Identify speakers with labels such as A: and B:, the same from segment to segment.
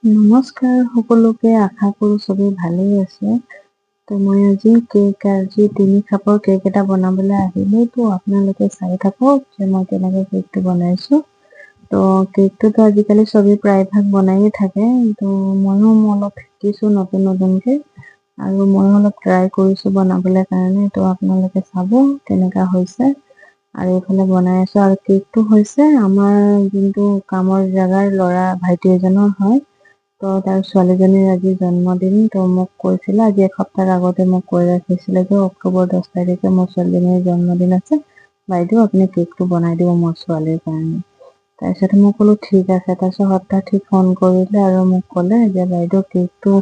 A: নমস্কাৰ সকলোকে, আশা কৰোঁ চবেই ভালেই আছে। তো মই আজি আজি 3 কাপৰ কেক এটা বনাবলৈ আহিলোঁ। তো আপোনালোকে চাই থাকক যে মই কেনেকৈ কেকটো বনাইছোঁ। তো কেকটোতো আজিকালি চবেই প্ৰায়ভাগ বনায়ে থাকে। তো ময়ো অলপ শিকিছোঁ নতুনকৈ, আৰু ময়ো অলপ ট্ৰাই কৰিছোঁ বনাবলৈ কাৰণে। তো আপোনালোকে চাব কেনেকুৱা হৈছে। আৰু এইফালে বনাই আছোঁ, আৰু কেকটো হৈছে আমাৰ যোনটো কামৰ জেগাৰ ল'ৰা ভাইটি এজনৰ হয়। তো তাৰ ছোৱালীজনীৰ আজি জন্মদিন। তো মোক কৈছিলে, আজি এসপ্তাহৰ আগতে মোক কৈ ৰাখিছিলে যে অক্টোবৰ 10 তাৰিখে মোৰ ছোৱালীজনীৰ জন্মদিন আছে, বাইদেউ আপুনি কেকটো বনাই দিব মোৰ ছোৱালীৰ কাৰণে। তাৰপিছত মই ক'লোঁ ঠিক আছে। তাৰপিছত হঠাৎ ফোন কৰিলে আৰু মোক ক'লে যে বাইদেউ কেকটো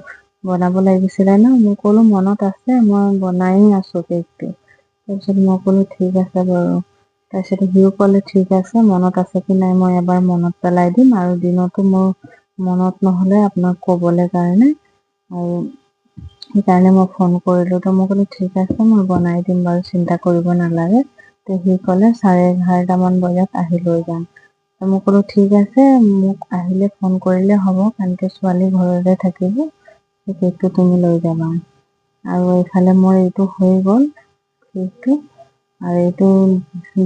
A: বনাব লাগিছিলে ন। মই ক'লোঁ মনত আছে, মই বনাই আছোঁ কেকটো। তাৰপিছত মই ক'লোঁ ঠিক আছে বাৰু। তাৰপিছত সিও ক'লে ঠিক আছে, মনত আছে কি নাই মই এবাৰ মনত পেলাই দিম, আৰু দিনতো মোৰ মনত নহ'লে আপোনাক ক'বলৈ কাৰণে, আৰু সেইকাৰণে মই ফোন কৰিলোঁ। তো মই ক'লোঁ ঠিক আছে, মই বনাই দিম বাৰু, চিন্তা কৰিব নালাগে। তো সি ক'লে 11:30মান বজাত আহি লৈ যাম। তো মই ক'লোঁ ঠিক আছে, মোক আহিলে ফোন কৰিলে হ'ব, কাৰণ কি ছোৱালী ঘৰতে থাকিব, সেই কেকটো তুমি লৈ যাবা। আৰু এইফালে মোৰ এইটো হৈ গ'ল কেকটো, আৰু এইটো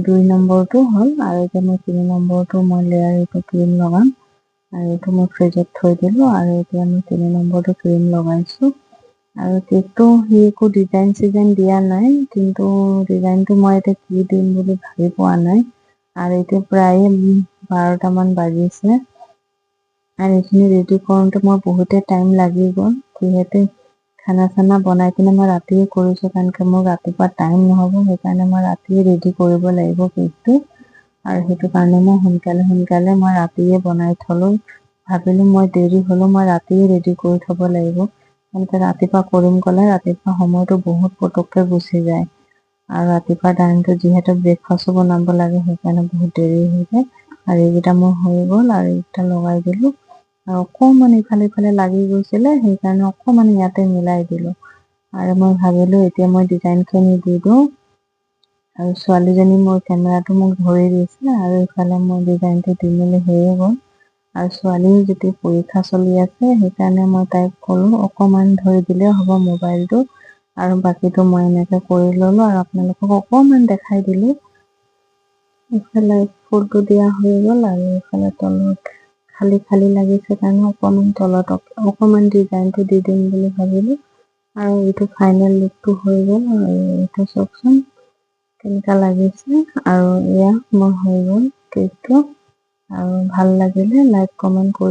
A: 2 নম্বৰটো হ'ল, আৰু এতিয়া মই 3 নম্বৰটো মই লেয়াৰ এইটো ক্ৰীম লগাম। আৰু এইটো মই ফ্ৰিজত থৈ দিলোঁ, আৰু এতিয়া মই 3 নম্বৰটো ক্ৰীম লগাইছোঁ। আৰু কেকটো সি একো ডিজাইন চিজাইন দিয়া নাই, কিন্তু ডিজাইনটো মই এতিয়া কি দিম বুলি ভাবি পোৱা নাই। আৰু এতিয়া প্ৰায় 12টামান বাজিছে, আৰু এইখিনি ৰেডি কৰোঁতে মোৰ বহুতে টাইম লাগি গ'ল। যিহেতু খানা চানা বনাই কিনে মই ৰাতিয়ে কৰিছোঁ, কাৰণ কি মোৰ ৰাতিপুৱা টাইম নহ'ব, সেইকাৰণে মই ৰাতিয়ে ৰেডি কৰিব লাগিব কেকটো। আৰু সেইটো কাৰণে মই সোনকালে মই ৰাতিয়ে বনাই থলোঁ। ভাবিলোঁ মই দেৰি হ'লেও মই ৰাতিয়ে ৰেডি কৰি থ'ব লাগিব। এনেকৈ ৰাতিপুৱা কৰিম ক'লে ৰাতিপুৱা সময়টো বহুত পটককৈ গুচি যায়। আৰু ৰাতিপুৱা টাইমটো যিহেতু ব্ৰেকফাষ্টো বনাব লাগে, সেইকাৰণে বহুত দেৰি হৈ যায়। আৰু এইকেইটা মোৰ হৈ গ'ল, আৰু এইকেইটা লগাই দিলোঁ। আৰু অকণমান ইফালে লাগি গৈছিলে, সেইকাৰণে অকণমান ইয়াতে মিলাই দিলোঁ। আৰু মই ভাবিলোঁ এতিয়া মই ডিজাইনখিনি দি দিওঁ। আৰু ছোৱালীজনী মোৰ কেমেৰাটো মোক ধৰি দিছে, আৰু ইফালে মোৰ ডিজাইনটো দি মেলি হৈয়ে গ'ল। আৰু ছোৱালীও যেতিয়া পৰীক্ষা চলি আছে, সেইকাৰণে মই তাইক ক'লোঁ অকণমান ধৰি দিলেই হ'ব মোবাইলটো। আৰু বাকীটো মই এনেকৈ কৰি ল'লোঁ, আৰু আপোনালোকক অকণমান দেখাই দিলোঁ। ইফালে ফুলটো দিয়া হৈ গ'ল, আৰু ইফালে তলত খালী লাগিছে কাৰণে অকণমান তলত অকণমান ডিজাইনটো দি দিম বুলি ভাবিলোঁ। আৰু এইটো ফাইনেল লুকটো হৈ গ'ল, আৰু এইটো চাওকচোন কেনেকুৱা লাগিছে। আৰু এয়া মোৰ হৈ গ'ল কেকটো। আৰু ভাল লাগিলে লাইক কমেণ্ট কৰি